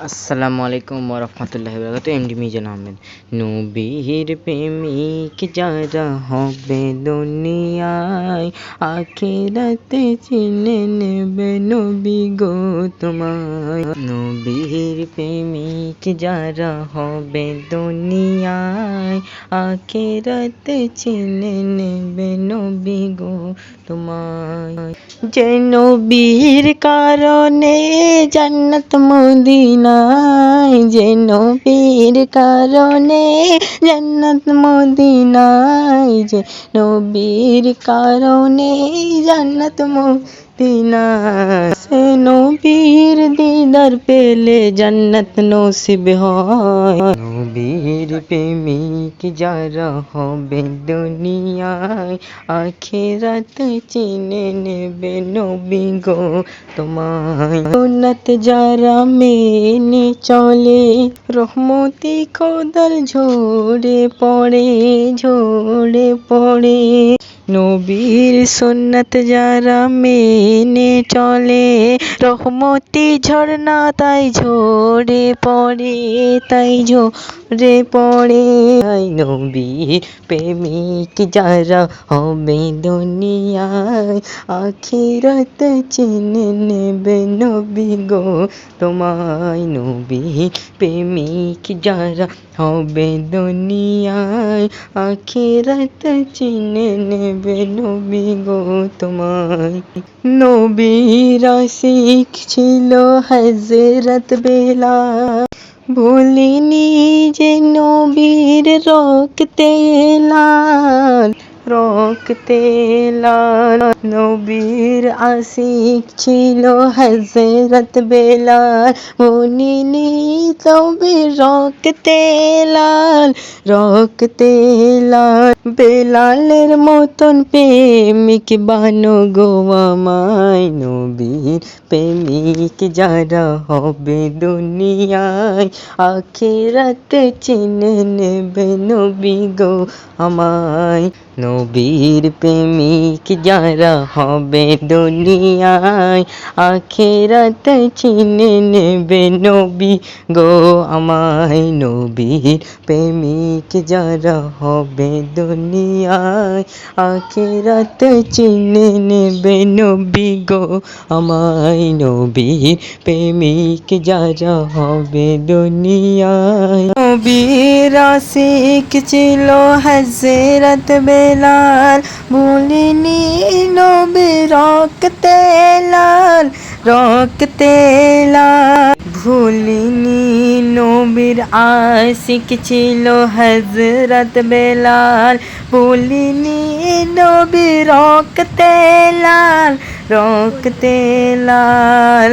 আসসালামু আলাইকুম ওরহমতুল্লাহি ওয়াবারাকাতুহু। এমডি মিজান আহমেদ। নবীর প্রেমিক যারা হবে দুনিয়ায়, আখিরাতে চিনে নেবে নবী গো তোমায়। নবীর প্রেমিক যারা হবে দুনিয়ায়, আখিরাতে চিনে নেবে নবী গো তোমায়। যে নবীর কারণে জান্নাত মদিনায়, যে নবীর কারণে জান্নাত মদিনায়, যে নবীর কারণে জান্নাত মদিনায়। সে নবীর দিদার পেলে জান্নাত নসিব হয়। নবীর প্রেমিক যারা হবে দুনিয়ায়, আখিরাত চিনে নেবে নবী গো তোমায়। সুন্নাত যারা মেনে চলে, রহমতি খোদার ঝরে পড়ে, ঝরে পড়ে। নবীর সুন্নাত যারা মেনে চলে, রহমতি ঝরনা তাই ঝরে পড়ে, তাই ঝরে পড়ে। নবীর প্রেমিক যারা হবে দুনিয়ায়, আখিরাত চিনে নেবে নবী গো তোমায়। নবীর প্রেমিক যারা হবে দুনিয়ায়, আখিরাত চিনে নেবে নবী গো তোমায়। নবীর আশিক ছিল হযরত বেলাল, ভুলিনি যে নবীর রক্তে লাল, রক্তে লাল। নবীর আশিক ছিল হযরত বেলাল, ভুলিনি নবীর রক্তে লাল, রক্তে লাল। বেলালের মতন প্রেমিক বানো গো আমায়। নবীর প্রেমিক যারা হবে দুনিয়ায়, আখিরাত চিনে নেবে নবী গো আমায়। নবীর প্রেমিক যারা হবে দুনিয়ায়, আখিরাত চিনে নেবে নবী গো আমায়। নবীর প্রেমিক যারা হবে দুনিয়ায়, আখিরাত চিনে নেবে নবী গো আমায়। নবীর প্রেমিক যারা হবে দুনিয়ায়। নবীর আশিক ছিল হযরত বেলাল, ভুলিনি নবীর রক্তে লাল, রক্তে লাল। ভুলিনি নবীর আশিক ছিল হযরত বেলাল, ভুলিনি নবীর রক্তে লাল, রক্তে লাল।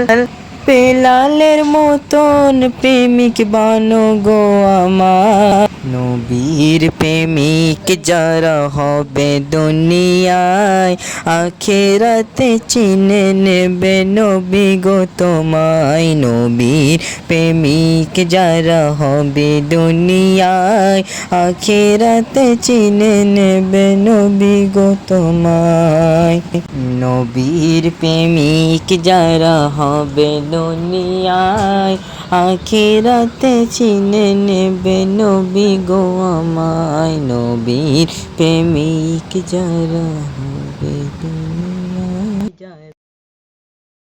বেলালের মতন প্রেমিক বানো গো আমার। নবীর প্রেমিক যারা হবে দুনিয়ায়, আখিরাতে চিনে নেবে নবী গো তোমায়। নবীর প্রেমিক যারা হবে দুনিয়ায়, আখিরাতে চিনে নেবে নবী গো তোমায়। নবীর প্রেমিক যারা হবে দুনিয়ায়, আখিরাতে চিনে নেবে নবী গো আমায়। নবীর প্রেমিক যারা হবে